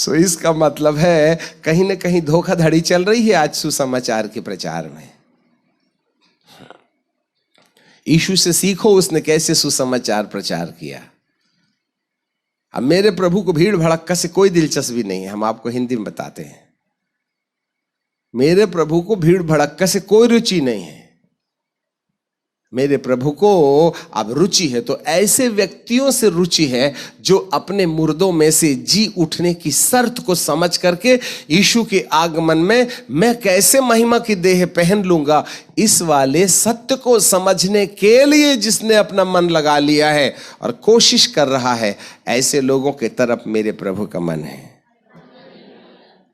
सो इसका मतलब है कहीं ना कहीं धोखाधड़ी चल रही है आज सुसमाचार के प्रचार में। यीशु से सीखो उसने कैसे सुसमाचार प्रचार किया। अब मेरे प्रभु को भीड़ भड़क्का से कोई दिलचस्पी नहीं है, हम आपको हिंदी में बताते हैं। मेरे प्रभु को भीड़ भड़क्का से कोई रुचि नहीं है। मेरे प्रभु को अब रुचि है तो ऐसे व्यक्तियों से रुचि है जो अपने मुर्दों में से जी उठने की शर्त को समझ करके यीशु के आगमन में मैं कैसे महिमा की देह पहन लूंगा, इस वाले सत्य को समझने के लिए जिसने अपना मन लगा लिया है और कोशिश कर रहा है, ऐसे लोगों के तरफ मेरे प्रभु का मन है।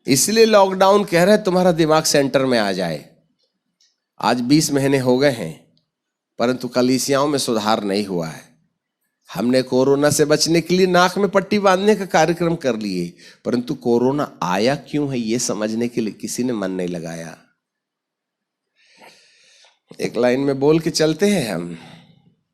इसलिए लॉकडाउन कह रहे तुम्हारा दिमाग सेंटर में आ जाए। आज 20 महीने हो गए हैं परंतु कलीसियाओं में सुधार नहीं हुआ है। हमने कोरोना से बचने के लिए नाक में पट्टी बांधने का कार्यक्रम कर लिए, परंतु कोरोना आया क्यों है ये समझने के लिए किसी ने मन नहीं लगाया। एक लाइन में बोल के चलते हैं हम।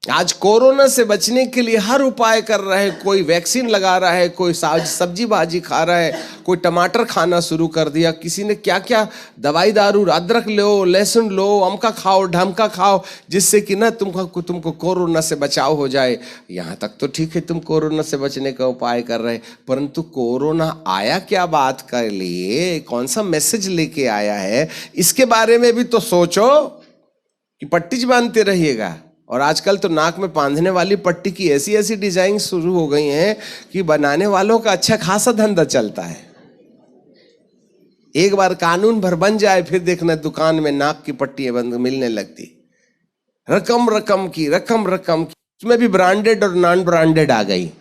आज कोरोना से बचने के लिए हर उपाय कर रहा है। कोई वैक्सीन लगा रहा है, कोई सब्जी भाजी खा रहा है, कोई टमाटर खाना शुरू कर दिया, किसी ने क्या क्या दवाई दारू, अदरक लो, लहसुन लो, अमका खाओ ढमका खाओ, जिससे कि ना तुमको कोरोना से बचाव हो जाए। यहाँ तक तो ठीक है तुम कोरोना से बचने का उपाय कर रहे, परंतु कोरोना आया क्या बात के लिए, कौन सा मैसेज लेके आया है, इसके बारे में भी तो सोचो कि पट्टी बांधते रहिएगा। और आजकल तो नाक में बांधने वाली पट्टी की ऐसी ऐसी डिजाइन शुरू हो गई हैं कि बनाने वालों का अच्छा खासा धंधा चलता है। एक बार कानून भर बन जाए फिर देखना दुकान में नाक की पट्टियां बंद मिलने लगती, रकम रकम की, उसमें भी ब्रांडेड और नॉन ब्रांडेड आ गई।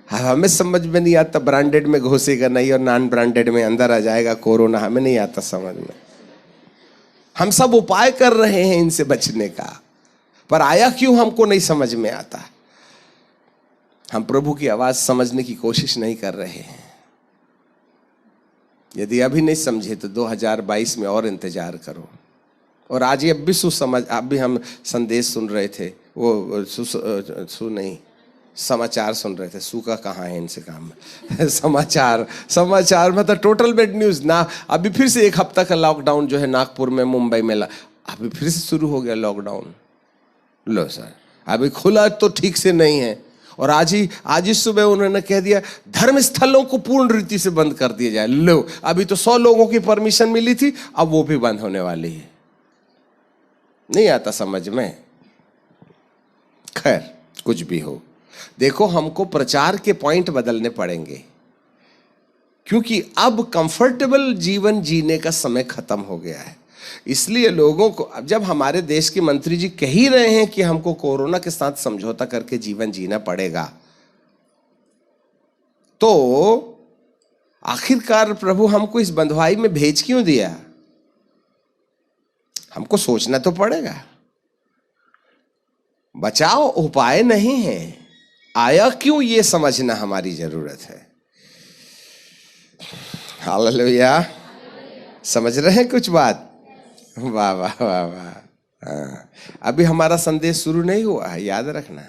हमें समझ में नहीं आता, ब्रांडेड में घुसेगा नहीं और नॉन ब्रांडेड में अंदर आ जाएगा कोरोना, हमें नहीं आता समझ में। हम सब उपाय कर रहे हैं इनसे बचने का, पर आया क्यों हमको नहीं समझ में आता। हम प्रभु की आवाज समझने की कोशिश नहीं कर रहे हैं। यदि अभी नहीं समझे तो 2022 में और इंतजार करो। और आज ये अब भी अब भी हम संदेश सुन रहे थे, वो नहीं समाचार सुन रहे थे। सू का कहाँ है इनसे काम समाचार मतलब टोटल बेड न्यूज ना। अभी फिर से 1 हफ्ता का लॉकडाउन जो है नागपुर में, मुंबई में अभी फिर से शुरू हो गया लॉकडाउन। लो सर, अभी खुला तो ठीक से नहीं है। और आज ही सुबह उन्होंने कह दिया धर्म स्थलों को पूर्ण रीति से बंद कर दिया जाए। लो, अभी तो 100 लोगों की परमिशन मिली थी, अब वो भी बंद होने वाली है। नहीं आता समझ में। खैर कुछ भी हो, देखो हमको प्रचार के पॉइंट बदलने पड़ेंगे, क्योंकि अब कंफर्टेबल जीवन जीने का समय खत्म हो गया है। इसलिए लोगों को, अब जब हमारे देश के मंत्री जी कह ही रहे हैं कि हमको कोरोना के साथ समझौता करके जीवन जीना पड़ेगा, तो आखिरकार प्रभु हमको इस बंधुआई में भेज क्यों दिया, हमको सोचना तो पड़ेगा। बचाव उपाय नहीं है, आया क्यों ये समझना हमारी जरूरत है। हालेलुया, समझ रहे हैं कुछ बात। वाह वाह वाह वाह। अभी हमारा संदेश शुरू नहीं हुआ है, याद रखना।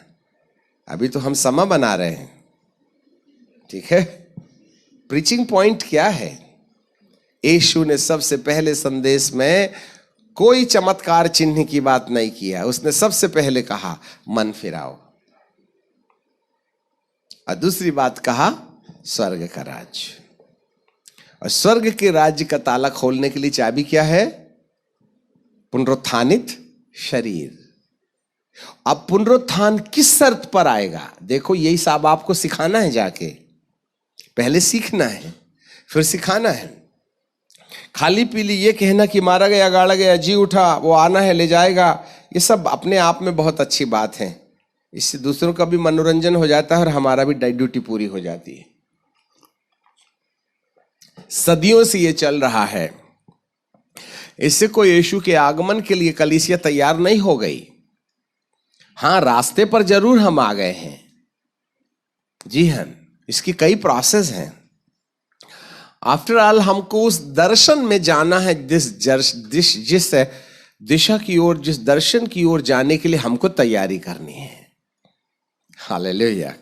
अभी तो हम समा बना रहे हैं, ठीक है। प्रीचिंग पॉइंट क्या है? यीशु ने सबसे पहले संदेश में कोई चमत्कार चिन्ह की बात नहीं किया। उसने सबसे पहले कहा मन फिराओ, और दूसरी बात कहा स्वर्ग का राज्य। और स्वर्ग के राज्य का ताला खोलने के लिए चाबी क्या है? पुनरुत्थानित शरीर। अब पुनरुत्थान किस शर्त पर आएगा? देखो यही सब आपको सिखाना है, जाके पहले सीखना है फिर सिखाना है। खाली पीली ये कहना कि मारा गया, गाड़ा गया, जी उठा, वो आना है ले जाएगा, ये सब अपने आप में बहुत अच्छी बात है। इससे दूसरों का भी मनोरंजन हो जाता है और हमारा भी ड्यूटी पूरी हो जाती है। सदियों से ये चल रहा है। इससे कोई यीशु के आगमन के लिए कलीसिया तैयार नहीं हो गई। हां, रास्ते पर जरूर हम आ गए हैं। जी हां, इसकी कई प्रोसेस हैं। आफ्टर ऑल हमको उस दर्शन में जाना है, जिस दिशा की ओर, जिस दर्शन की ओर जाने के लिए हमको तैयारी करनी है। हालेलुया।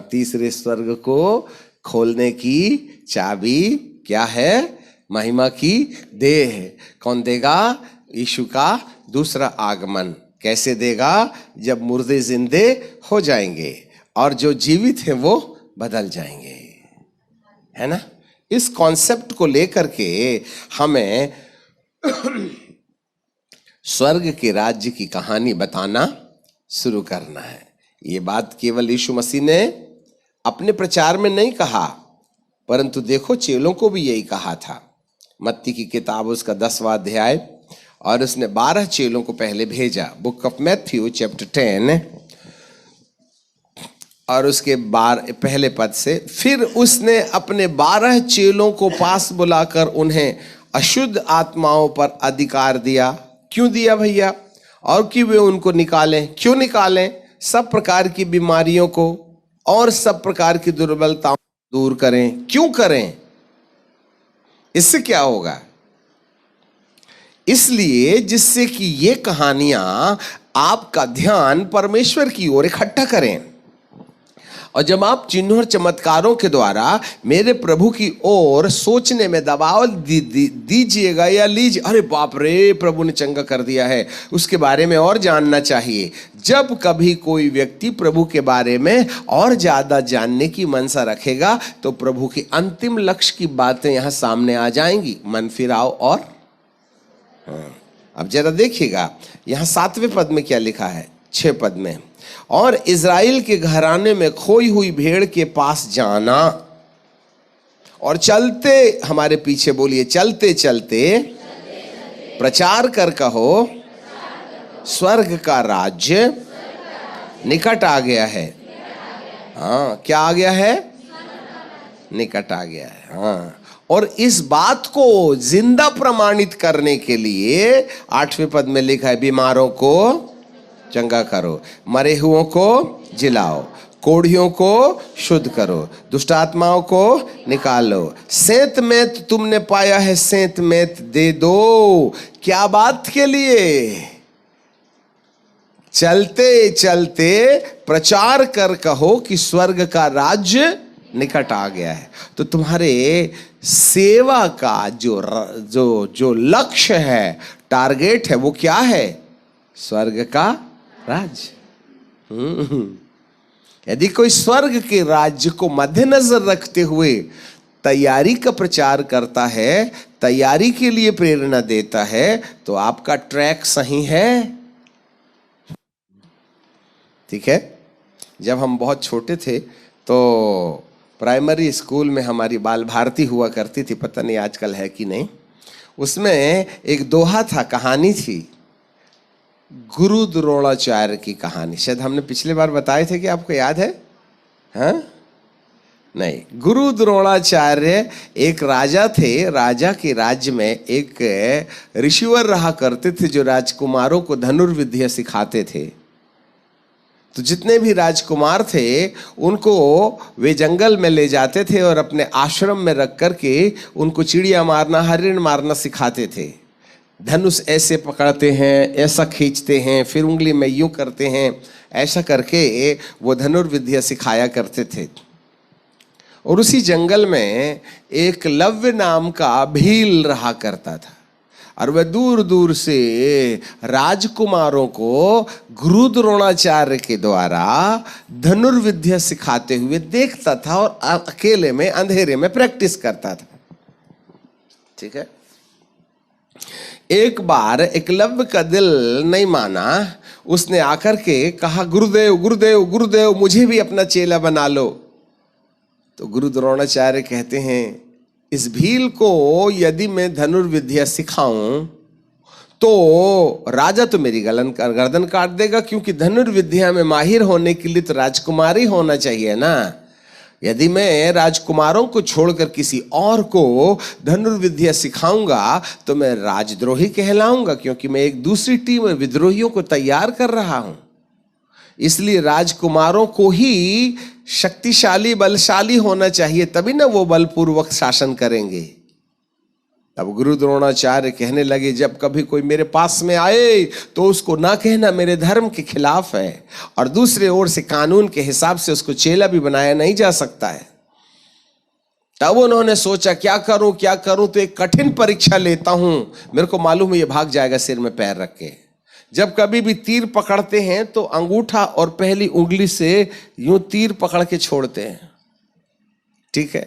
तीसरे स्वर्ग को खोलने की चाबी क्या है? महिमा की देह। कौन देगा? यीशु का दूसरा आगमन। कैसे देगा? जब मुर्दे जिंदे हो जाएंगे और जो जीवित हैं वो बदल जाएंगे, है ना। इस कॉन्सेप्ट को लेकर के हमें स्वर्ग के राज्य की कहानी बताना शुरू करना है। ये बात केवल यीशु मसीह ने अपने प्रचार में नहीं कहा, परंतु देखो चेलों को भी यही कहा था। मत्ती की किताब उसका 10वां अध्याय, और उसने 12 चेलों को पहले भेजा। बुक ऑफ मैथ्यू चैप्टर 10 और उसके पहले पद से, फिर उसने अपने 12 चेलों को पास बुलाकर उन्हें अशुद्ध आत्माओं पर अधिकार दिया। क्यों दिया भैया? और कि वे उनको निकालें। क्यों निकालें? सब प्रकार की बीमारियों को और सब प्रकार की दुर्बलताओं को दूर करें। क्यों करें? इससे क्या होगा? इसलिए जिससे कि ये कहानियां आपका ध्यान परमेश्वर की ओर इकट्ठा करें। और जब आप चिन्हों और चमत्कारों के द्वारा मेरे प्रभु की ओर सोचने में दबाव दीजिएगा या लीजिए, अरे बाप रे प्रभु ने चंगा कर दिया है, उसके बारे में और जानना चाहिए। जब कभी कोई व्यक्ति प्रभु के बारे में और ज्यादा जानने की मनसा रखेगा तो प्रभु के अंतिम लक्ष्य की बातें यहां सामने आ जाएंगी। मन फिराओ और अब जरा देखिएगा यहां 7वें पद में क्या लिखा है। 6 पद में, और इज़राइल के घराने में खोई हुई भेड़ के पास जाना और चलते, हमारे पीछे बोलिए, चलते चलते प्रचार कर कहो स्वर्ग का राज्य निकट आ गया है। हाँ, क्या आ गया है? निकट आ गया है। हाँ, और इस बात को जिंदा प्रमाणित करने के लिए 8वें पद में लिखा है, बीमारों को चंगा करो, मरे हुओं को जिलाओ, कोढ़ियों को शुद्ध करो, दुष्ट आत्माओं को निकालो, सेंत मेंत तुमने पाया है सेंत मेंत दे दो। क्या बात के लिए? चलते चलते प्रचार कर कहो कि स्वर्ग का राज्य निकट आ गया है। तो तुम्हारे सेवा का जो लक्ष्य है, टारगेट है, वो क्या है? स्वर्ग का राज्य। यदि कोई स्वर्ग के राज्य को मद्देनजर रखते हुए तैयारी का प्रचार करता है, तैयारी के लिए प्रेरणा देता है, तो आपका ट्रैक सही है। ठीक है। जब हम बहुत छोटे थे तो प्राइमरी स्कूल में हमारी बाल भारती हुआ करती थी, पता नहीं आजकल है कि नहीं। उसमें एक दोहा था, कहानी थी, गुरु द्रोणाचार्य की कहानी। शायद हमने पिछले बार बताए थे कि आपको याद है? हाँ? नहीं। गुरु द्रोणाचार्य एक राजा थे। राजा के राज्य में एक ऋषिवर रहा करते थे जो राजकुमारों को धनुर्विद्या सिखाते थे। तो जितने भी राजकुमार थे उनको वे जंगल में ले जाते थे और अपने आश्रम में रख करके उनको चिड़िया मारना, हरिण मारना सिखाते थे। धनुष ऐसे पकड़ते हैं, ऐसा खींचते हैं, फिर उंगली में यूं करते हैं, ऐसा करके वो धनुर्विद्या सिखाया करते थे। और उसी जंगल में एक लव्य नाम का भील रहा करता था, और वह दूर दूर से राजकुमारों को गुरु द्रोणाचार्य के द्वारा धनुर्विद्या सिखाते हुए देखता था और अकेले में अंधेरे में प्रैक्टिस करता था। ठीक है। एक बार एकलव्य का दिल नहीं माना, उसने आकर के कहा, गुरुदेव गुरुदेव गुरुदेव मुझे भी अपना चेला बना लो। तो गुरु द्रोणाचार्य कहते हैं, इस भील को यदि मैं धनुर्विद्या सिखाऊं तो राजा तो मेरी गर्दन काट देगा, क्योंकि धनुर्विद्या में माहिर होने के लिए तो राजकुमार ही होना चाहिए ना। यदि मैं राजकुमारों को छोड़कर किसी और को धनुर्विद्या सिखाऊंगा तो मैं राजद्रोही कहलाऊंगा, क्योंकि मैं एक दूसरी टीम विद्रोहियों को तैयार कर रहा हूं। इसलिए राजकुमारों को ही शक्तिशाली बलशाली होना चाहिए, तभी ना वो बलपूर्वक शासन करेंगे। तब गुरु द्रोणाचार्य कहने लगे, जब कभी कोई मेरे पास में आए तो उसको ना कहना मेरे धर्म के खिलाफ है, और दूसरे ओर से कानून के हिसाब से उसको चेला भी बनाया नहीं जा सकता है। तब उन्होंने सोचा क्या करूं, तो एक कठिन परीक्षा लेता हूं, मेरे को मालूम है ये भाग जाएगा सिर में पैर रख के। जब कभी भी तीर पकड़ते हैं तो अंगूठा और पहली उंगली से यूं तीर पकड़ के छोड़ते हैं, ठीक है।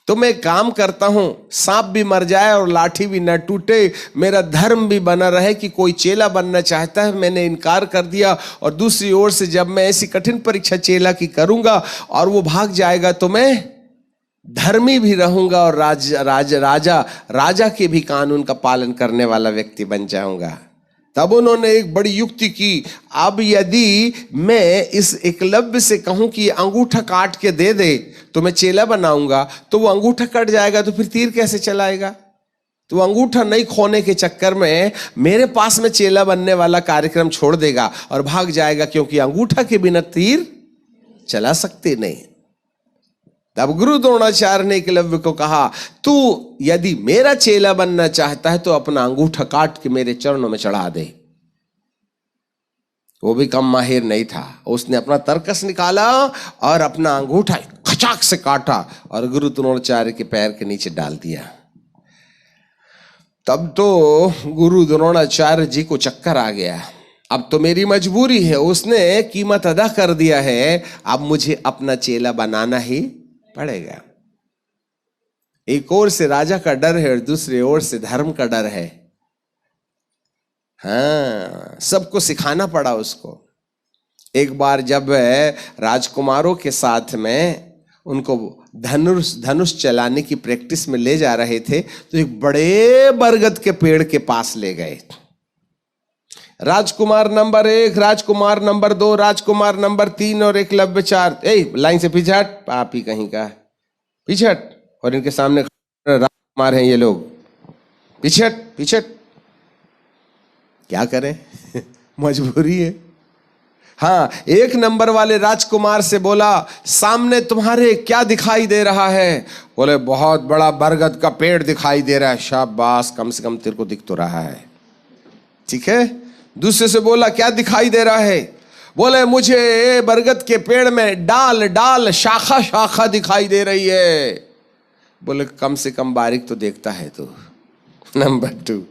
तो मैं काम करता हूं, सांप भी मर जाए और लाठी भी न टूटे, मेरा धर्म भी बना रहे कि कोई चेला बनना चाहता है, मैंने इनकार कर दिया। और दूसरी ओर से जब मैं ऐसी कठिन परीक्षा चेला की करूंगा और वो भाग जाएगा तो मैं धर्मी भी रहूंगा और राजा के भी कानून का पालन करने वाला व्यक्ति बन जाऊंगा। तब उन्होंने एक बड़ी युक्ति की, अब यदि मैं इस एकलव्य से कहूं कि ये अंगूठा काट के दे दे तो मैं चेला बनाऊंगा, तो वो अंगूठा कट जाएगा तो फिर तीर कैसे चलाएगा। तो वो अंगूठा नहीं खोने के चक्कर में मेरे पास में चेला बनने वाला कार्यक्रम छोड़ देगा और भाग जाएगा, क्योंकि अंगूठा के बिना तीर चला सकते नहीं। तब गुरु द्रोणाचार्य ने एकलव्य को कहा, तू यदि मेरा चेला बनना चाहता है तो अपना अंगूठा काट के मेरे चरणों में चढ़ा दे। वो भी कम माहिर नहीं था, उसने अपना तर्कस निकाला और अपना अंगूठा खचाक से काटा और गुरु द्रोणाचार्य के पैर के नीचे डाल दिया। तब तो गुरु द्रोणाचार्य जी को चक्कर आ गया, अब तो मेरी मजबूरी है, उसने कीमत अदा कर दिया है, अब मुझे अपना चेला बनाना ही पड़ेगा। एक ओर से राजा का डर है और दूसरी ओर से धर्म का डर है। हाँ, सबको सिखाना पड़ा उसको। एक बार जब राजकुमारों के साथ में उनको धनुष चलाने की प्रैक्टिस में ले जा रहे थे तो एक बड़े बरगद के पेड़ के पास ले गए। राजकुमार नंबर 1, राजकुमार नंबर 2, राजकुमार नंबर 3 और एकलव्य 4। लाइन से पीछे हट, पापी कहीं का, पीछे हट। और इनके सामने राजकुमार हैं ये लोग, पीछे हट, पीछे हट। क्या करें मजबूरी है। हाँ, 1 नंबर वाले राजकुमार से बोला, सामने तुम्हारे क्या दिखाई दे रहा है? बोले, बहुत बड़ा बरगद का पेड़ दिखाई दे रहा है। शाबाश, कम से कम तेरे को दिख तो रहा है, ठीक है। दूसरे से बोला, क्या दिखाई दे रहा है? बोले, मुझे बरगद के पेड़ में डाल डाल शाखा शाखा दिखाई दे रही है। बोले, कम से कम बारीक तो देखता है तू। नंबर 2।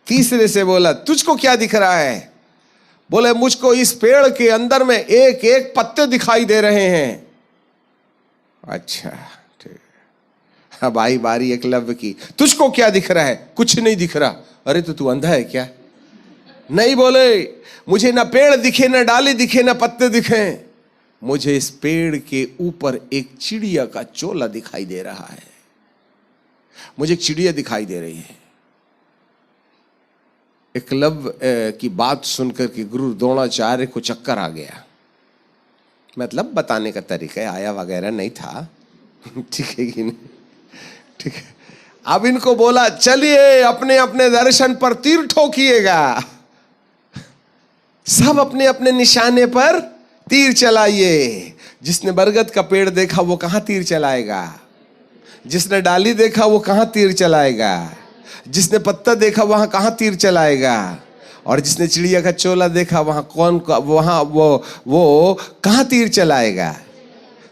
तीसरे से बोला, तुझको क्या दिख रहा है? बोले, मुझको इस पेड़ के अंदर में एक एक पत्ते दिखाई दे रहे हैं। अच्छा, ठीक। अब आई बारी एकलव्य की, तुझको क्या दिख रहा है? कुछ नहीं दिख रहा। अरे तो तू अंधा है क्या? नहीं, बोले, मुझे ना पेड़ दिखे, ना डाली दिखे, ना पत्ते दिखे, मुझे इस पेड़ के ऊपर एक चिड़िया का चोला दिखाई दे रहा है। मुझे एक चिड़िया दिखाई दे रही है। एकलव्य की बात सुनकर के गुरु द्रोणाचार्य को चक्कर आ गया। मतलब बताने का तरीका आया वगैरह नहीं था, ठीक है कि नहीं? ठीक है। अब इनको बोला, चलिए अपने अपने दर्शन पर तीर ठोकिएगा। सब अपने अपने निशाने पर तीर चलाइए। जिसने बरगद का पेड़ देखा वो कहां तीर चलाएगा? जिसने डाली देखा वो कहां तीर चलाएगा? जिसने पत्ता देखा वहां कहां तीर चलाएगा? और जिसने चिड़िया का चोला देखा वहां वहां वो कहां तीर चलाएगा?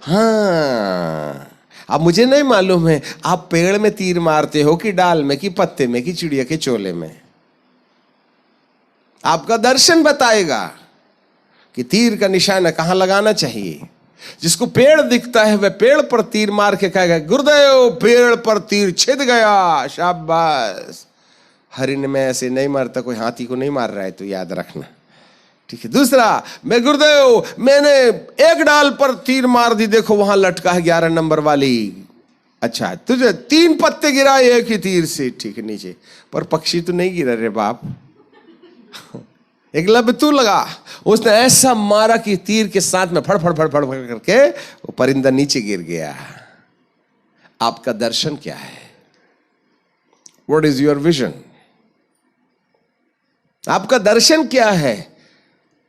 हाँ, अब मुझे नहीं मालूम है आप पेड़ में तीर मारते हो कि डाल में कि पत्ते में कि चिड़िया के चोले में। आपका दर्शन बताएगा कि तीर का निशाना कहां लगाना चाहिए। जिसको पेड़ दिखता है वह पेड़ पर तीर मार के कहेगा, गुरुदेव पेड़ पर तीर छिद गया, शाबाश। हरिण में ऐसे नहीं मारता, कोई हाथी को नहीं मार रहा है, तो याद रखना, ठीक है। दूसरा, मैं गुरुदेव मैंने एक डाल पर तीर मार दी, देखो वहां लटका है 11 नंबर वाली। अच्छा, तुझे 3 पत्ते गिराए एक ही तीर से, ठीक है, नीचे पर पक्षी तो नहीं गिरा रे बाप। एकलव्य तू लगा, उसने ऐसा मारा कि तीर के साथ में फड़ फड़ फड़ फड़ करके वो परिंदा नीचे गिर गया। आपका दर्शन क्या है? What is your vision? आपका दर्शन क्या है?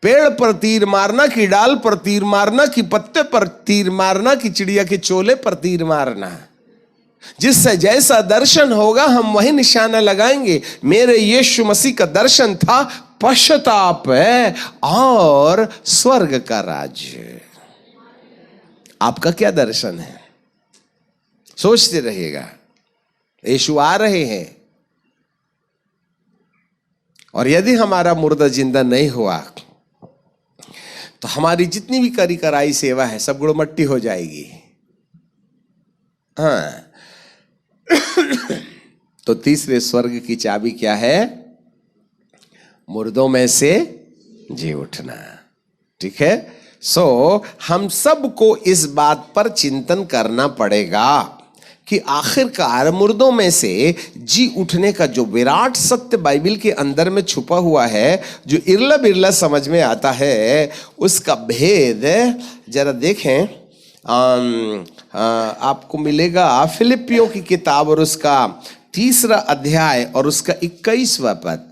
पेड़ पर तीर मारना कि डाल पर तीर मारना कि पत्ते पर तीर मारना कि चिड़िया के चोले पर तीर मारना? जिससे जैसा दर्शन होगा हम वही निशाना लगाएंगे। मेरे यीशु मसीह का दर्शन था पश्चाताप और स्वर्ग का राज्य। आपका क्या दर्शन है? सोचते रहिएगा, यीशु आ रहे हैं। और यदि हमारा मुर्दा जिंदा नहीं हुआ तो हमारी जितनी भी करी कराई सेवा है सब गुड़मट्टी हो जाएगी। हाँ, तो तीसरे स्वर्ग की चाबी क्या है? मुर्दों में से जी उठना। ठीक है। हम सबको इस बात पर चिंतन करना पड़ेगा कि आखिरकार मुर्दों में से जी उठने का जो विराट सत्य बाइबल के अंदर में छुपा हुआ है, जो इरला बिरला समझ में आता है, उसका भेद जरा देखें। आपको मिलेगा फिलिपियों की किताब और उसका 3 अध्याय और उसका 21वां पद।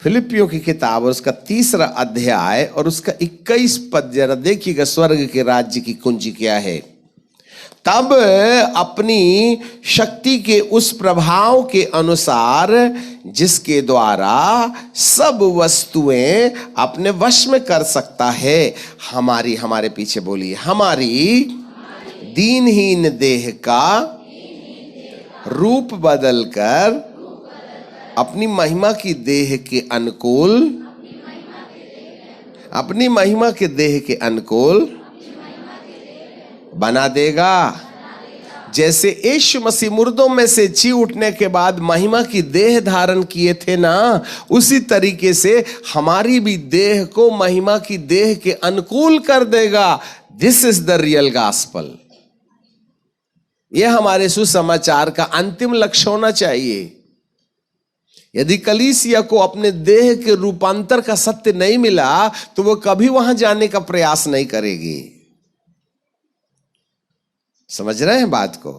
फिलिपियों की किताब और उसका 3 अध्याय और उसका 21 पद जरा देखिएगा। स्वर्ग के राज्य की कुंजी क्या है? तब अपनी शक्ति के उस प्रभाव के अनुसार जिसके द्वारा सब वस्तुएं अपने वश में कर सकता है, हमारे पीछे बोलिए, हमारी दीनहीन देह का रूप बदलकर अपनी महिमा की देह के अनुकूल, अपनी महिमा के देह के अनुकूल बना देगा। जैसे यीशु मसीह मुर्दों में से जी उठने के बाद महिमा की देह धारण किए थे ना, उसी तरीके से हमारी भी देह को महिमा की देह के अनुकूल कर देगा। This is the real gospel. यह हमारे सुसमाचार का अंतिम लक्ष्य होना चाहिए। यदि कलीसिया को अपने देह के रूपांतर का सत्य नहीं मिला तो वो कभी वहां जाने का प्रयास नहीं करेगी। समझ रहे हैं बात को?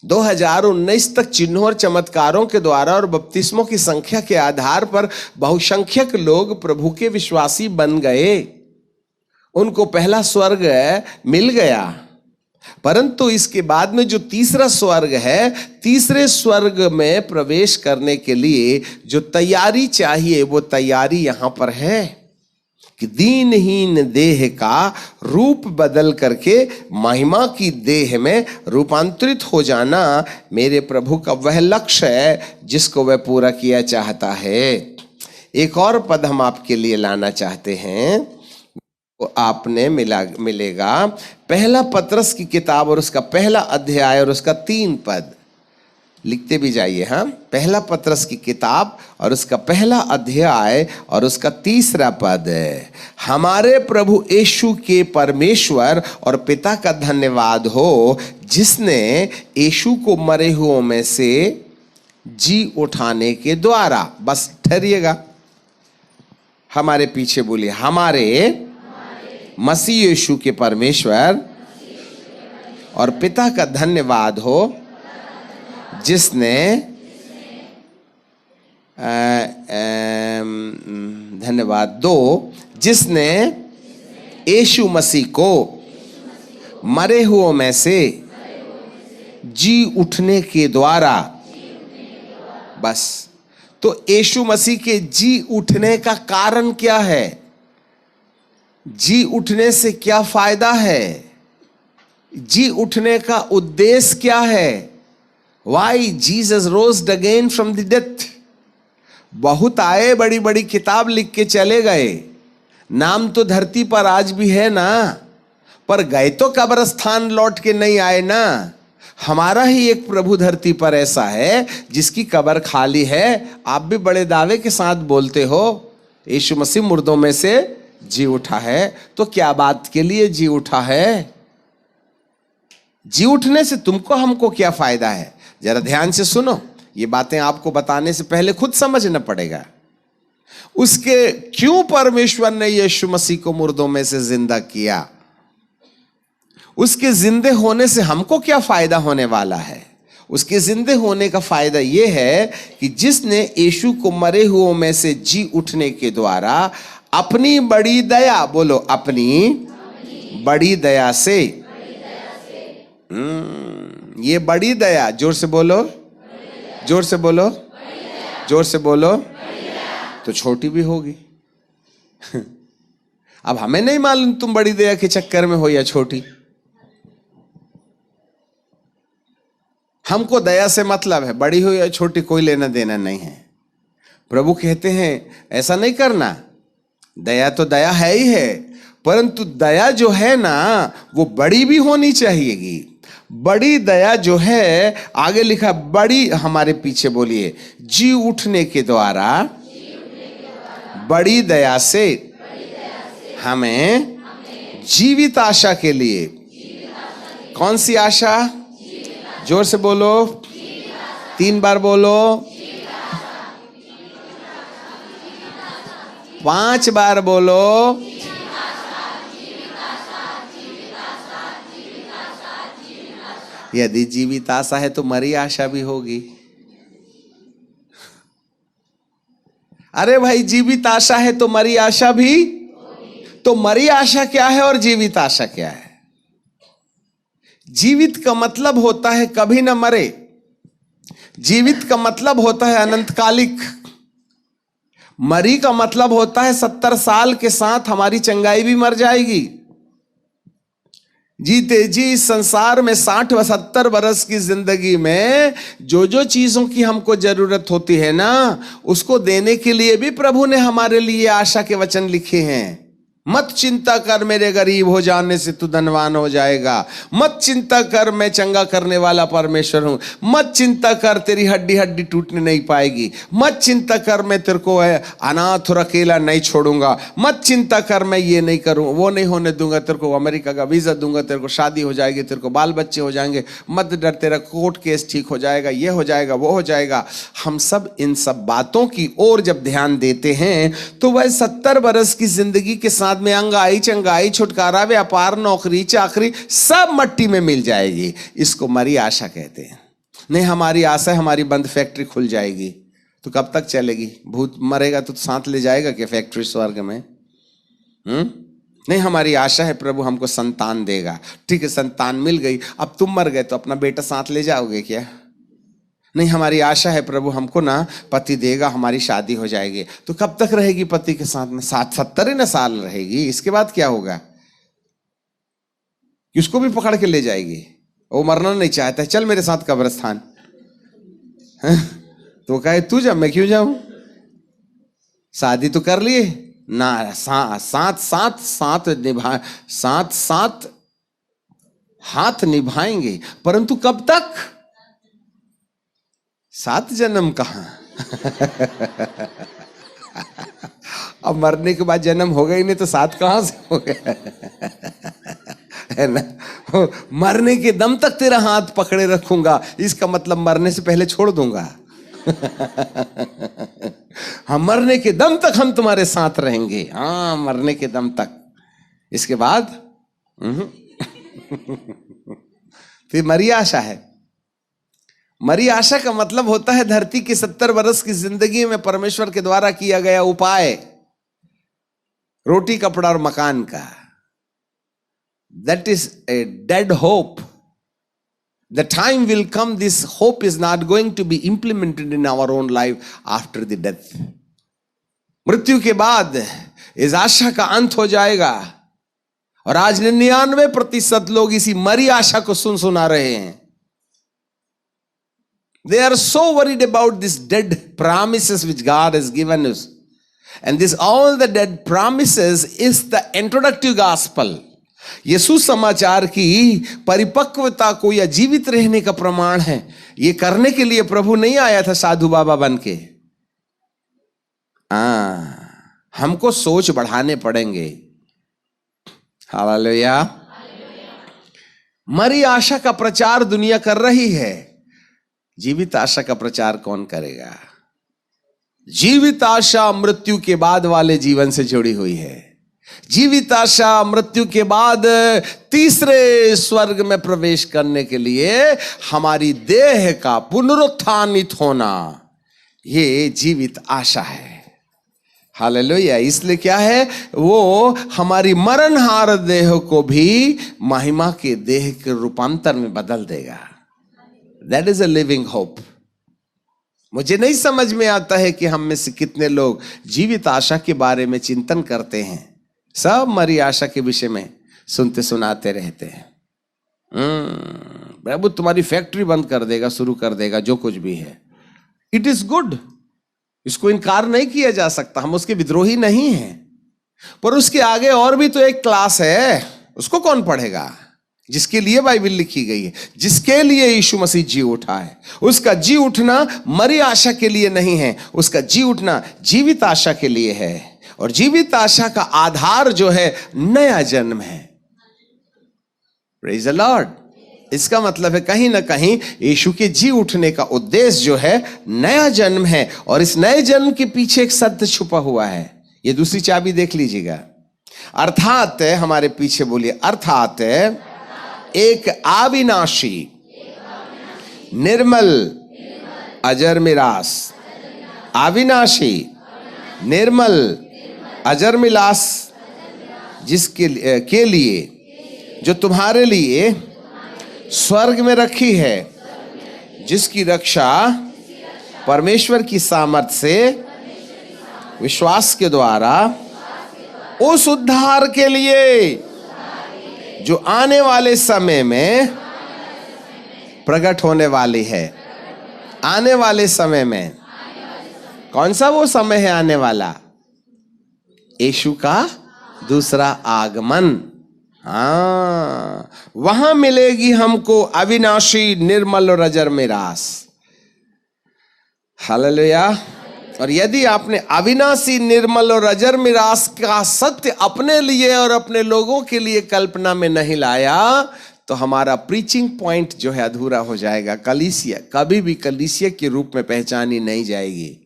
2019 तक चिन्हों और चमत्कारों के द्वारा और बपतिस्मों की संख्या के आधार पर बहुसंख्यक लोग प्रभु के विश्वासी बन गए। उनको पहला स्वर्ग मिल गया, परंतु इसके बाद में जो तीसरा स्वर्ग है, तीसरे स्वर्ग में प्रवेश करने के लिए जो तैयारी चाहिए वो तैयारी यहां पर है कि दीनहीन देह का रूप बदल करके महिमा की देह में रूपांतरित हो जाना मेरे प्रभु का वह लक्ष्य है जिसको वह पूरा किया चाहता है। एक और पद हम आपके लिए लाना चाहते हैं, वो आपने मिलेगा पहला पतरस की किताब और उसका 1 अध्याय और उसका 3 पद। लिखते भी जाइए। हाँ, पहला पतरस की किताब और उसका 1 अध्याय और उसका 3 पद। हमारे प्रभु यीशु के परमेश्वर और पिता का धन्यवाद हो, जिसने यीशु को मरे हुओं में से जी उठाने के द्वारा, बस ठहरिएगा, हमारे पीछे बोलिए, हमारे मसीह यीशु के परमेश्वर और पिता का धन्यवाद हो, जिसने धन्यवाद दो, जिसने यीशु मसीह को मरे हुओं में से जी उठने के द्वारा। बस, तो यीशु मसीह के जी उठने का कारण क्या है? जी उठने से क्या फायदा है? जी उठने का उद्देश्य क्या है? Why Jesus rose again from the death? बहुत आए, बड़ी बड़ी किताब लिख के चले गए, नाम तो धरती पर आज भी है ना, पर गए तो कब्रिस्तान लौट के नहीं आए ना। हमारा ही एक प्रभु धरती पर ऐसा है जिसकी कब्र खाली है। आप भी बड़े दावे के साथ बोलते हो यीशु मसीह मुर्दों में से जी उठा है, तो क्या बात के लिए जी उठा है? जी उठने से तुमको हमको क्या फायदा है? जरा ध्यान से सुनो, ये बातें आपको बताने से पहले खुद समझना पड़ेगा। उसके क्यों परमेश्वर ने यीशु मसीह को मुर्दों में से जिंदा किया? उसके जिंदे होने से हमको क्या फायदा होने वाला है? उसके जिंदे होने का फायदा यह है कि जिसने यीशु को मरे हुओं में से जी उठने के द्वारा अपनी बड़ी दया, बोलो, अपनी बड़ी दया से, ये बड़ी दया, जोर से बोलो, जोर से बोलो, जोर से बोलो, तो छोटी भी होगी। अब हमें नहीं मालूम तुम बड़ी दया के चक्कर में हो या छोटी। हमको दया से मतलब है, बड़ी हो या छोटी कोई लेना देना नहीं है। प्रभु कहते हैं ऐसा नहीं करना, दया तो दया है ही है, परंतु दया जो है ना वो बड़ी भी होनी चाहिएगी। बड़ी दया जो है, आगे लिखा बड़ी, हमारे पीछे बोलिए, जी उठने के द्वारा बड़ी दया से हमें जीवित आशा के लिए। कौन सी आशा? जोर से बोलो, 3 बार बोलो, 5 बार बोलो। यदि जीवित आशा है तो मरी आशा भी होगी। अरे भाई, जीवित आशा है तो मरी आशा भी। तो मरी आशा क्या है और जीवित आशा क्या है? जीवित का मतलब होता है कभी ना मरे। जीवित का मतलब होता है अनंतकालिक। मरी का मतलब होता है 70 साल के साथ हमारी चंगाई भी मर जाएगी। जीते जी इस संसार में 60 व 70 बरस की जिंदगी में जो जो चीजों की हमको जरूरत होती है ना, उसको देने के लिए भी प्रभु ने हमारे लिए आशा के वचन लिखे हैं। मत चिंता कर मेरे गरीब हो जाने से तू धनवान हो जाएगा। मत चिंता कर मैं चंगा करने वाला परमेश्वर हूं। मत चिंता कर तेरी हड्डी हड्डी टूटने नहीं पाएगी। मत चिंता कर मैं तेरे को अनाथ और अकेला नहीं छोड़ूंगा। मत चिंता कर मैं ये नहीं करूं, वो नहीं होने दूंगा, तेरे को अमेरिका का वीजा दूंगा, तेरे को शादी हो जाएगी, तेरे को बाल बच्चे हो जाएंगे। मत डर, तेरा कोर्ट केस ठीक हो जाएगा, ये हो जाएगा, वो हो जाएगा। हम सब इन सब बातों की ओर जब ध्यान देते हैं तो वह 70 बरस की जिंदगी के साथ में अंगाई चंगाई छुटकारा व्यापार नौकरी चाकरी सब मट्टी में मिल जाएगी। इसको मरी आशा कहते हैं। नहीं, हमारी आशा है हमारी बंद फैक्ट्री खुल जाएगी। तो कब तक चलेगी? भूत मरेगा तो साथ ले जाएगा क्या फैक्ट्री स्वर्ग में? नहीं, हमारी आशा है प्रभु हमको संतान देगा। ठीक है, संतान मिल गई, अब तुम मर गए तो अपना बेटा साथ ले जाओगे क्या? नहीं, हमारी आशा है प्रभु हमको ना पति देगा, हमारी शादी हो जाएगी। तो कब तक रहेगी पति के साथ में? 70 ही ना साल रहेगी। इसके बाद क्या होगा? उसको भी पकड़ के ले जाएगी। वो मरना नहीं चाहता है, चल मेरे साथ कब्रिस्तान। तो कहे तू जा, मैं क्यों जाऊं? शादी तो कर लिए ना, साथ हाथ निभाएंगे, परंतु कब तक? 7 जन्म कहां? अब मरने के बाद जन्म हो गई नहीं तो 7 कहां से हो गया? है ना? मरने के दम तक तेरा हाथ पकड़े रखूंगा, इसका मतलब मरने से पहले छोड़ दूंगा। हम मरने के दम तक हम तुम्हारे साथ रहेंगे। हाँ, मरने के दम तक। इसके बाद फिर मरी आशा है। मरी आशा का मतलब होता है धरती की 70 बरस की जिंदगी में परमेश्वर के द्वारा किया गया उपाय, रोटी कपड़ा और मकान का। That is a dead hope. The time will come, this hope is not going to be implemented in our own life after the death. मृत्यु के बाद इस आशा का अंत हो जाएगा। और आज 99% लोग इसी मरी आशा को सुना रहे हैं। They are so worried about these dead promises which God has given us. And this, all the dead promises is the introductory gospel. ये सुसमाचार की परिपक्वता को या जीवित रहने का प्रमाण है। ये करने के लिए प्रभु नहीं आया था साधु बाबा बन के। हमको सोच बढ़ाने पड़ेंगे। हालेलुया। मरी आशा का प्रचार दुनिया कर रही है, जीवित आशा का प्रचार कौन करेगा? जीवित आशा मृत्यु के बाद वाले जीवन से जुड़ी हुई है। जीवित आशा मृत्यु के बाद तीसरे स्वर्ग में प्रवेश करने के लिए हमारी देह का पुनरुत्थानित होना, ये जीवित आशा है। हालेलुया। इसलिए क्या है, वो हमारी मरणहार देह को भी महिमा के देह के रूपांतर में बदल देगा। That is a living hope. मुझे नहीं समझ में आता है कि हम में से कितने लोग जीवित आशा के बारे में चिंतन करते हैं। सब मरी आशा के विषय में सुनते सुनाते रहते हैं। प्रभु तुम्हारी फैक्ट्री बंद कर देगा, शुरू कर देगा, जो कुछ भी है। इट इज गुड, इसको इनकार नहीं किया जा सकता, हम उसके विद्रोही नहीं हैं। पर उसके आगे और भी तो एक क्लास है, उसको कौन पढ़ेगा? जिसके लिए बाइबल लिखी गई है, जिसके लिए यीशु मसीह जी उठा है। उसका जी उठना मरी आशा के लिए नहीं है, उसका जी उठना जीवित आशा के लिए है। और जीवित आशा का आधार जो है नया जन्म है। Praise the Lord. इसका मतलब है कहीं ना कहीं यीशु के जी उठने का उद्देश्य जो है नया जन्म है। और इस नए जन्म के पीछे एक सत्य छुपा हुआ है। ये दूसरी चाबी देख लीजिएगा। अर्थात, हमारे पीछे बोलिए, अर्थात एक अविनाशी, निर्मल, अजर मिरास। अविनाशी, निर्मल, अजर मिलास, जिसके के लिए, जो तुम्हारे लिए स्वर्ग में रखी है, जिसकी रक्षा परमेश्वर की सामर्थ्य से विश्वास के द्वारा उस उद्धार के लिए जो आने वाले समय में प्रकट होने वाली है। आने वाले समय में, कौन सा वो समय है आने वाला? यीशु का दूसरा आगमन। हाँ, वहां मिलेगी हमको अविनाशी, निर्मल और अजर मिरास। हालेलुया। और यदि आपने अविनाशी, निर्मल और अजर मिरास का सत्य अपने लिए और अपने लोगों के लिए कल्पना में नहीं लाया, तो हमारा प्रीचिंग पॉइंट जो है अधूरा हो जाएगा। कलीसिया कभी भी कलीसिया के रूप में पहचानी नहीं जाएगी।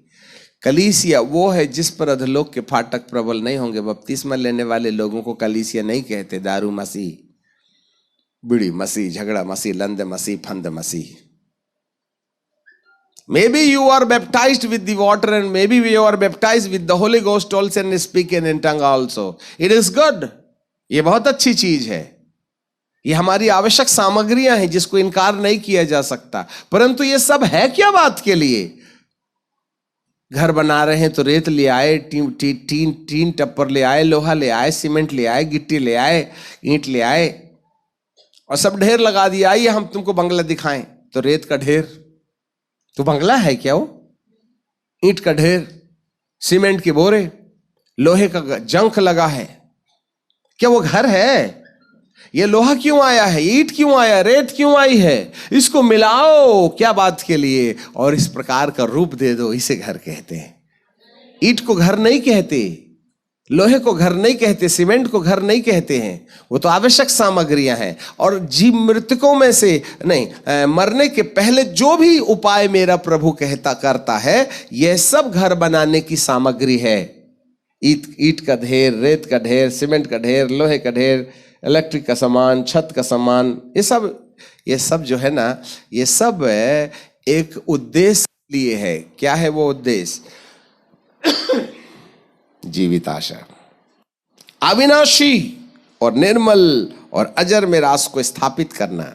कलीसिया वो है जिस पर अधोलोक के फाटक प्रबल नहीं होंगे। बपतिस्मा लेने वाले लोगों को कलीसिया नहीं कहते। दारू मसीह, बीड़ी मसीह, झगड़ा मसीह, लंद मसीह, फंद मसीह। Maybe you are baptized with the water and maybe you are baptized with the Holy Ghost also and speaking in tongue also. It is good. ये बहुत अच्छी चीज है। ये हमारी आवश्यक सामग्रियां हैं जिसको इनकार नहीं किया जा सकता। परंतु ये सब है क्या बात के लिए? घर बना रहे हैं तो रेत ले आए, टीन टप्पर ले आए, लोहा ले आए, सीमेंट ले आए, गिट्टी ले आए, ईंट ले आए और सब ढेर लगा दिया। आइए हम तुमको बंगला दिखाएं, तो रेत का ढेर तो बंगला है क्या? वो ईंट का ढेर, सीमेंट के बोरे, लोहे का जंख लगा है, क्या वो घर है? ये लोहा क्यों आया है? ईंट क्यों आया? रेत क्यों आई है? इसको मिलाओ क्या बात के लिए और इस प्रकार का रूप दे दो, इसे घर कहते हैं। ईंट को घर नहीं कहते, लोहे को घर नहीं कहते, सीमेंट को घर नहीं कहते हैं। वो तो आवश्यक सामग्रियां हैं। और जीव मृतकों में से नहीं, मरने के पहले जो भी उपाय मेरा प्रभु कहता करता है, यह सब घर बनाने की सामग्री है। ईंट का ढेर, रेत का ढेर, सीमेंट का ढेर, लोहे का ढेर, इलेक्ट्रिक का सामान, छत का सामान, ये सब जो है ना, ये सब एक उद्देश्य लिए है। क्या है वो उद्देश्य? जीवित आशा, अविनाशी और निर्मल और अजर मिरास को स्थापित करना।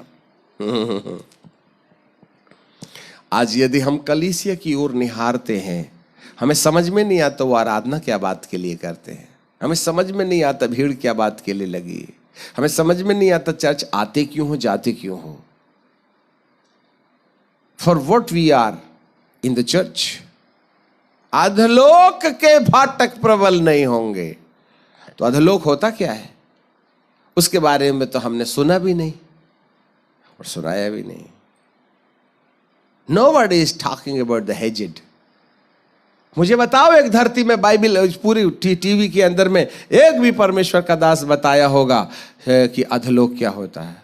आज यदि हम कलीसिया की ओर निहारते हैं, हमें समझ में नहीं आता वो आराधना क्या बात के लिए करते हैं। हमें समझ में नहीं आता भीड़ क्या बात के लिए लगी। हमें समझ में नहीं आता चर्च आते क्यों हो, जाते क्यों हो। For what we are in the church. अधलोक के फाटक प्रबल नहीं होंगे। तो अधलोक होता क्या है उसके बारे में तो हमने सुना भी नहीं और सुनाया भी नहीं। Nobody is talking about the hedged। मुझे बताओ एक धरती में बाइबल पूरी टीवी के अंदर में एक भी परमेश्वर का दास बताया होगा कि अधलोक क्या होता है।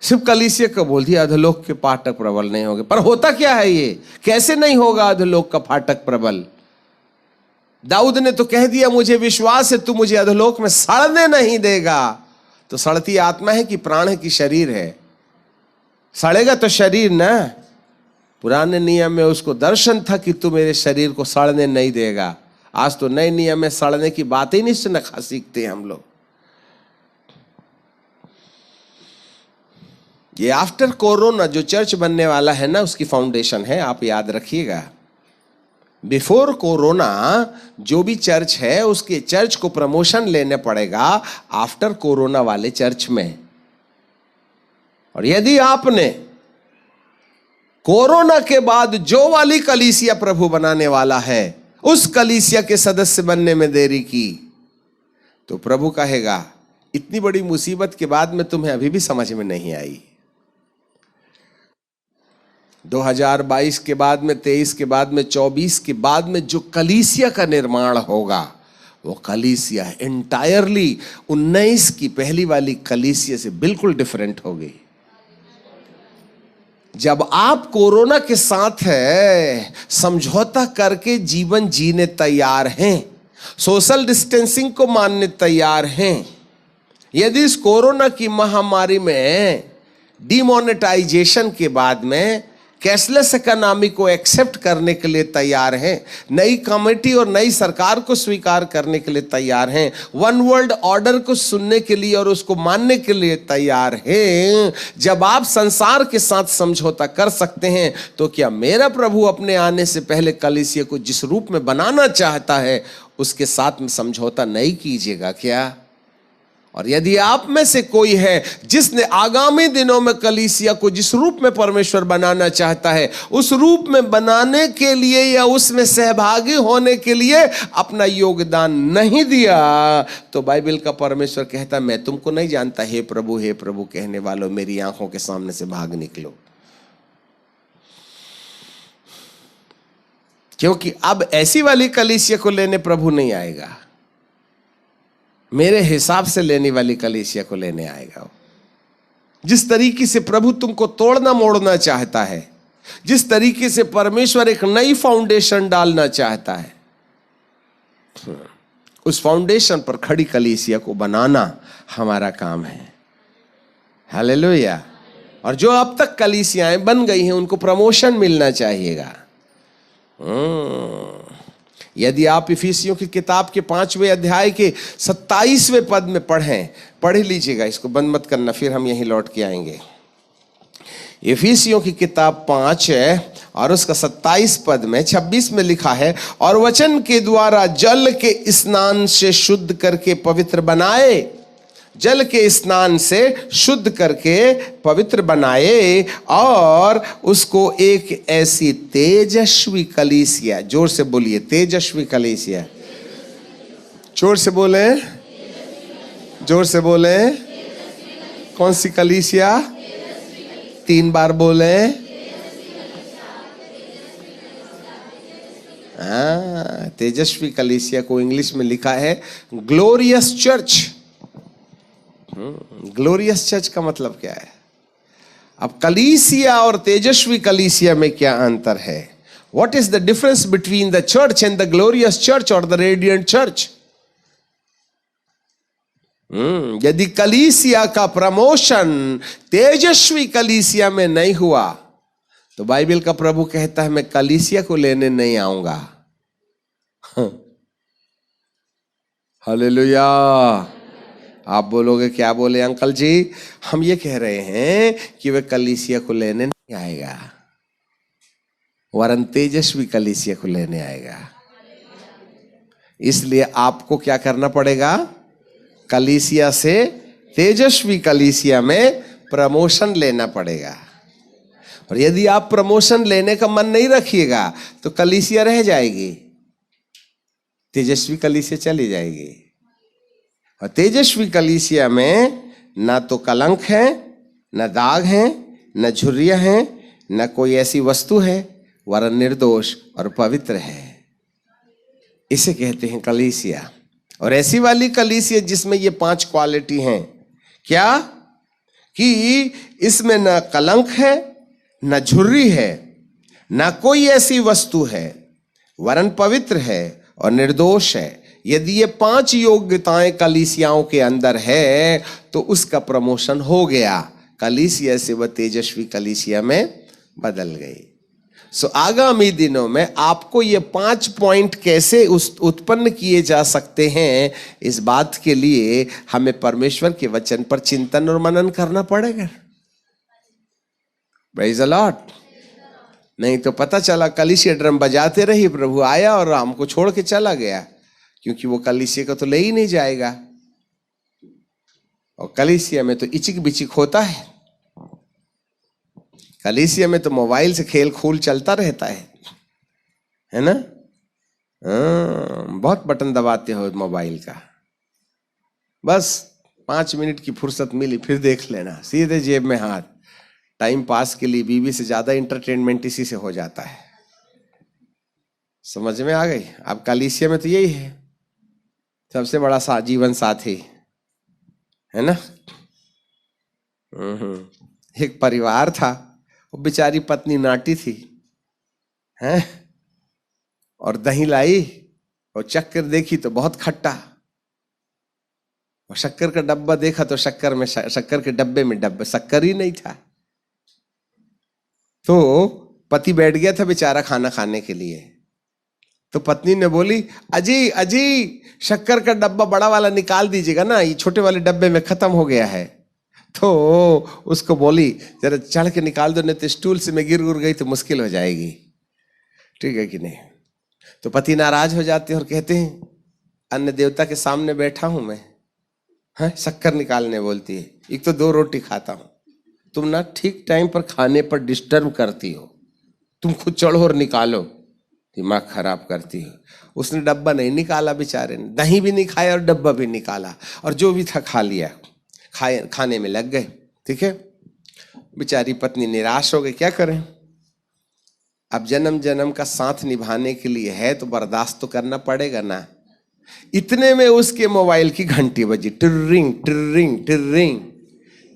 सिर्फ कलीसिया को बोल दिया अधलोक के फाटक प्रबल नहीं होंगे। पर होता क्या है ये? कैसे नहीं होगा अधलोक का फाटक प्रबल? दाऊद ने तो कह दिया मुझे विश्वास है तू मुझे अधलोक में सड़ने नहीं देगा। तो सड़ती आत्मा है कि प्राण है कि शरीर है? सड़ेगा तो शरीर ना। पुराने नियम में उसको दर्शन था कि तू मेरे शरीर को सड़ने नहीं देगा। आज तो नए नियम में सड़ने की बात ही नहीं सुनना सीखते हैं हम लोग। ये आफ्टर कोरोना जो चर्च बनने वाला है ना, उसकी फाउंडेशन है, आप याद रखिएगा। बिफोर कोरोना जो भी चर्च है उसके चर्च को प्रमोशन लेने पड़ेगा आफ्टर कोरोना वाले चर्च में। और यदि आपने कोरोना के बाद जो वाली कलीसिया प्रभु बनाने वाला है उस कलीसिया के सदस्य बनने में देरी की, तो प्रभु कहेगा इतनी बड़ी मुसीबत के बाद में तुम्हें अभी भी समझ में नहीं आई। 2022 के बाद में, 23 के बाद में, 24 के बाद में जो कलीसिया का निर्माण होगा वो कलीसिया एंटायरली 19 की पहली वाली कलीसिया से बिल्कुल डिफरेंट होगी। जब आप कोरोना के साथ है समझौता करके जीवन जीने तैयार हैं, सोशल डिस्टेंसिंग को मानने तैयार हैं, यदि इस कोरोना की महामारी में डिमोनेटाइजेशन के बाद में कैशलेस इकोनॉमी को एक्सेप्ट करने के लिए तैयार हैं, नई कमेटी और नई सरकार को स्वीकार करने के लिए तैयार हैं, वन वर्ल्ड ऑर्डर को सुनने के लिए और उसको मानने के लिए तैयार हैं, जब आप संसार के साथ समझौता कर सकते हैं, तो क्या मेरा प्रभु अपने आने से पहले कलीसिया को जिस रूप में बनाना चाहता है उसके साथ में समझौता नहीं कीजिएगा क्या? और यदि आप में से कोई है जिसने आगामी दिनों में कलीसिया को जिस रूप में परमेश्वर बनाना चाहता है उस रूप में बनाने के लिए या उसमें सहभागी होने के लिए अपना योगदान नहीं दिया, तो बाइबल का परमेश्वर कहता है मैं तुमको नहीं जानता, हे प्रभु कहने वालों मेरी आंखों के सामने से भाग निकलो। क्योंकि अब ऐसी वाली कलीसिया को लेने प्रभु नहीं आएगा, मेरे हिसाब से लेने वाली कलीसिया को लेने आएगा। जिस तरीके से प्रभु तुमको तोड़ना मोड़ना चाहता है, जिस तरीके से परमेश्वर एक नई फाउंडेशन डालना चाहता है, उस फाउंडेशन पर खड़ी कलीसिया को बनाना हमारा काम है। हालेलुया। और जो अब तक कलीसियाएं बन गई हैं उनको प्रमोशन मिलना चाहिएगा। यदि आप इफिसियों की किताब के 5वें अध्याय के 27वें पद में पढ़ लीजिएगा, इसको बंद मत करना, फिर हम यहीं लौट के आएंगे। इफिसियों की किताब 5 है और उसका 27 पद में 26 में लिखा है, और वचन के द्वारा जल के स्नान से शुद्ध करके पवित्र बनाए, जल के स्नान से शुद्ध करके पवित्र बनाए, और उसको एक ऐसी तेजस्वी कलीसिया, जोर से बोलिए तेजस्वी कलीसिया, जोर से बोले, जोर से बोले, कौन सी कलीसिया? 3 बार बोले। तेजस्वी कलीसिया को इंग्लिश में लिखा है ग्लोरियस चर्च। ग्लोरियस चर्च का मतलब क्या है? अब कलीसिया और तेजस्वी कलीसिया में क्या अंतर है? What is the difference between the church and the glorious church और द रेडियंट चर्च? यदि कलीसिया का प्रमोशन तेजस्वी कलीसिया में नहीं हुआ, तो बाइबल का प्रभु कहता है मैं कलीसिया को लेने नहीं आऊंगा। हालेलुया। आप बोलोगे क्या बोले अंकल जी? हम ये कह रहे हैं कि वह कलीसिया को लेने नहीं आएगा, वरन तेजस्वी कलीसिया को लेने आएगा। इसलिए आपको क्या करना पड़ेगा? कलीसिया से तेजस्वी कलीसिया में प्रमोशन लेना पड़ेगा। और यदि आप प्रमोशन लेने का मन नहीं रखिएगा तो कलीसिया रह जाएगी, तेजस्वी कलीसिया चली जाएगी। और तेजस्वी कलीसिया में ना तो कलंक है, ना दाग है, ना झुर्रियां हैं, ना कोई ऐसी वस्तु है, वरन निर्दोष और पवित्र है। इसे कहते हैं कलीसिया। और ऐसी वाली कलीसिया जिसमें ये 5 क्वालिटी हैं, क्या? कि इसमें ना कलंक है, ना झुर्री है, ना कोई ऐसी वस्तु है, वरन पवित्र है और निर्दोष है। यदि ये 5 योग्यताएं कलीसियाओं के अंदर है तो उसका प्रमोशन हो गया, कलीसिया से वह तेजस्वी कलीसिया में बदल गई। सो आगामी दिनों में आपको ये 5 पॉइंट कैसे उत्पन्न किए जा सकते हैं, इस बात के लिए हमें परमेश्वर के वचन पर चिंतन और मनन करना पड़ेगा। Praise the Lord. नहीं तो पता चला कलीसिया ड्रम बजाते रही, प्रभु आया और हमको छोड़ के चला गया, क्योंकि वो कलीसिया को तो ले ही नहीं जाएगा। और कलीसिया में तो इचिक बिचिक होता है, कलीसिया में तो मोबाइल से खेल खूल चलता रहता है ना। बहुत बटन दबाते हो मोबाइल का, बस 5 मिनट की फुर्सत मिली फिर देख लेना, सीधे जेब में हाथ। टाइम पास के लिए बीवी से ज्यादा इंटरटेनमेंट इसी से हो जाता है। समझ में आ गई? अब कलीसिया में तो यही है, सबसे बड़ा जीवन साथी है ना। एक परिवार था, वो बेचारी पत्नी नाटी थी हैं, और दही लाई और चक्कर देखी तो बहुत खट्टा, और शक्कर का डब्बा देखा तो शक्कर के डब्बे में शक्कर ही नहीं था। तो पति बैठ गया था बेचारा खाना खाने के लिए, तो पत्नी ने बोली, अजी अजी शक्कर का डब्बा बड़ा वाला निकाल दीजिएगा ना, ये छोटे वाले डब्बे में खत्म हो गया है। तो उसको बोली, जरा चढ़ के निकाल दो, नहीं तो स्टूल से मैं गिर गई तो मुश्किल हो जाएगी। ठीक है कि नहीं? तो पति नाराज हो जाते हैं और कहते हैं, अन्य देवता के सामने बैठा हूं मैं, हाँ शक्कर निकालने बोलती है, एक तो 2 रोटी खाता हूं, तुम ना ठीक टाइम पर खाने पर डिस्टर्ब करती हो, तुम खुद चढ़ो और निकालो, दिमाग खराब करती हो। उसने डब्बा नहीं निकाला बेचारे ने, दही भी नहीं खाया और डब्बा भी निकाला, और जो भी था खा लिया, खाने में लग गए। ठीक है, बेचारी पत्नी निराश हो गई, क्या करें, अब जन्म जन्म का साथ निभाने के लिए है तो बर्दाश्त तो करना पड़ेगा ना। इतने में उसके मोबाइल की घंटी बजी, टिर्रिंग टिर्रिंग टिर्रिंग।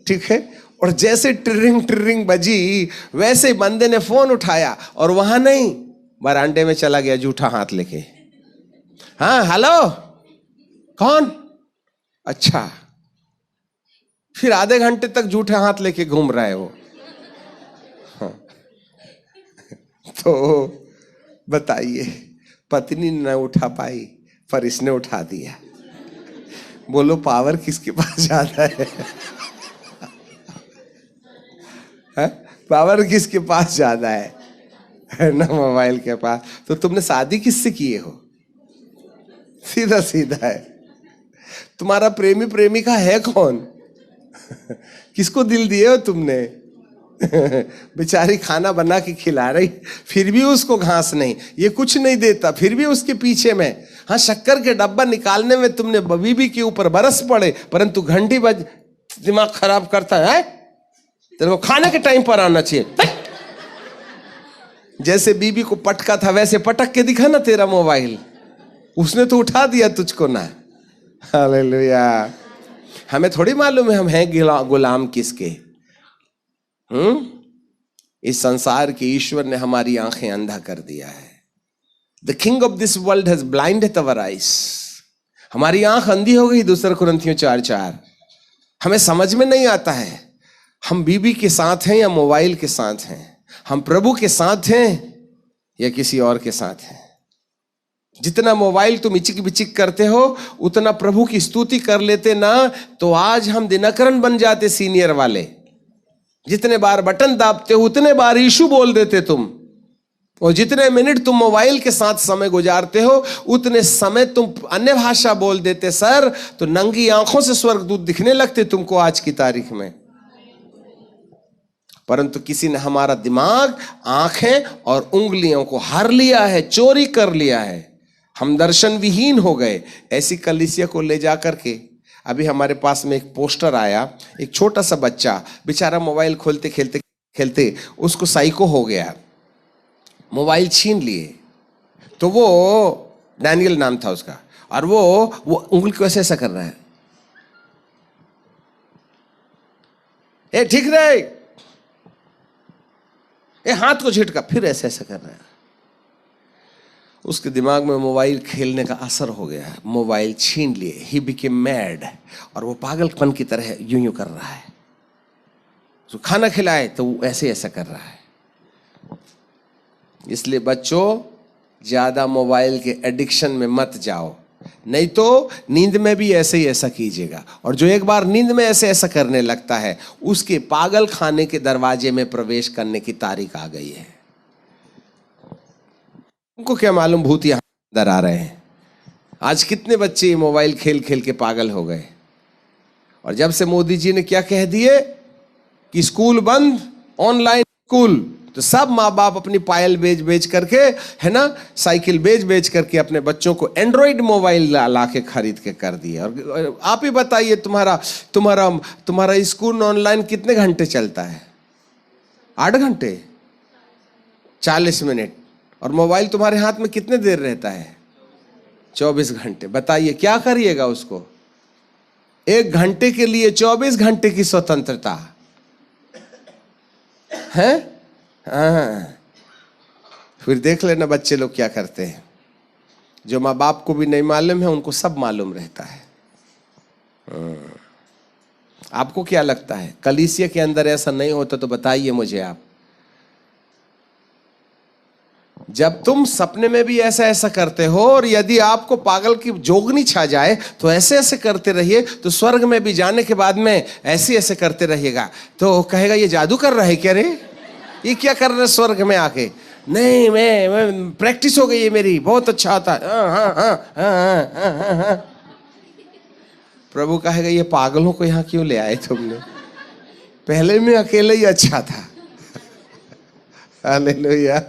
ठीक है, और जैसे टिर्रिंग टिर्रिंग बजी वैसे बंदे ने फोन उठाया और वहां नहीं, बरांडे में चला गया जूठा हाथ लेके। हाँ हेलो, कौन? अच्छा, फिर आधे घंटे तक जूठे हाथ लेके घूम रहा है वो। हाँ। तो बताइए, पत्नी न उठा पाई पर इसने उठा दिया। बोलो पावर किसके पास ज्यादा है? पावर किसके पास ज्यादा है ना? मोबाइल के पास। तो तुमने शादी किससे किए हो? सीधा सीधा है, तुम्हारा प्रेमी प्रेमिका है कौन? किसको दिल दिए हो तुमने? बेचारी खाना बना के खिला रही, फिर भी उसको घास नहीं, ये कुछ नहीं देता, फिर भी उसके पीछे में। हाँ, शक्कर के डब्बा निकालने में तुमने बीबी के ऊपर बरस पड़े, परंतु घंटी बज दिमाग खराब करता है। तेरे को खाने के टाइम पर आना चाहिए। जैसे बीबी को पटका था वैसे पटक के दिखा ना तेरा मोबाइल, उसने तो उठा दिया तुझको ना। हालेलुया। हमें थोड़ी मालूम है हम हैं गुलाम किसके। इस संसार के ईश्वर ने हमारी आंखें अंधा कर दिया है। The king of this world has blinded our eyes. हमारी आंख अंधी हो गई। 2 कुरिन्थियों 4:4। हमें समझ में नहीं आता है हम बीबी के साथ हैं या मोबाइल के साथ हैं, हम प्रभु के साथ हैं या किसी और के साथ हैं। जितना मोबाइल तुम इचिक बिचिक करते हो उतना प्रभु की स्तुति कर लेते ना, तो आज हम दिनकरण बन जाते सीनियर वाले। जितने बार बटन दाबते हो उतने बार यीशु बोल देते तुम, और जितने मिनट तुम मोबाइल के साथ समय गुजारते हो उतने समय तुम अन्य भाषा बोल देते सर, तो नंगी आंखों से स्वर्गदूत दिखने लगते तुमको आज की तारीख में। परंतु किसी ने हमारा दिमाग, आंखें और उंगलियों को हर लिया है, चोरी कर लिया है। हम दर्शन विहीन हो गए। ऐसी कलीसिया को ले जा करके अभी हमारे पास में एक पोस्टर आया, एक छोटा सा बच्चा बेचारा मोबाइल खोलते खेलते खेलते उसको साइको हो गया, मोबाइल छीन लिए। तो वो डैनियल नाम था उसका, और वो उंगली को ऐसे ऐसा कर रहा है, ए ठीक रहे, ए हाथ को झटका, फिर ऐसे ऐसा कर रहा है। उसके दिमाग में मोबाइल खेलने का असर हो गया, मोबाइल छीन लिए, ही बिकेम मैड, और वो पागलपन की तरह यूं यूं कर रहा है। तो खाना खिलाए तो वो ऐसे ऐसा कर रहा है। इसलिए बच्चों, ज्यादा मोबाइल के एडिक्शन में मत जाओ, नहीं तो नींद में भी ऐसे ही ऐसा कीजिएगा। और जो एक बार नींद में ऐसे ऐसा करने लगता है उसके पागल खाने के दरवाजे में प्रवेश करने की तारीख आ गई है। उनको क्या मालूम भूत यहां अंदर आ रहे हैं। आज कितने बच्चे मोबाइल खेल खेल के पागल हो गए। और जब से मोदी जी ने क्या कह दिए कि स्कूल बंद, ऑनलाइन कूल। तो सब माँ बाप अपनी पायल बेच बेच करके, है ना, साइकिल बेच बेच करके अपने बच्चों को एंड्रॉइड मोबाइल ला के खरीद के कर दिए। और आप ही बताइए, तुम्हारा तुम्हारा तुम्हारा स्कूल ऑनलाइन कितने घंटे चलता है? 8 घंटे 40 मिनट। और मोबाइल तुम्हारे हाथ में कितने देर रहता है? 24 घंटे। बताइए क्या करिएगा उसको? 1 घंटे के लिए 24 घंटे की स्वतंत्रता है। हाँ, फिर देख लेना बच्चे लोग क्या करते हैं। जो माँ बाप को भी नहीं मालूम है उनको सब मालूम रहता है। आपको क्या लगता है कलीसिया के अंदर ऐसा नहीं होता तो बताइए मुझे आप। जब तुम सपने में भी ऐसा ऐसा करते हो और यदि आपको पागल की जोगनी छा जाए तो ऐसे ऐसे करते रहिए, तो स्वर्ग में भी जाने के बाद में ऐसे ऐसे करते रहिएगा तो कहेगा ये जादू कर रहा है क्या रे, ये क्या कर रहे स्वर्ग में आके? नहीं, मैं प्रैक्टिस हो गई है मेरी, बहुत अच्छा आता है। प्रभु कहेगा ये पागलों को यहाँ क्यों ले आए तुमने? पहले में अकेले ही अच्छा था। हालेलुया।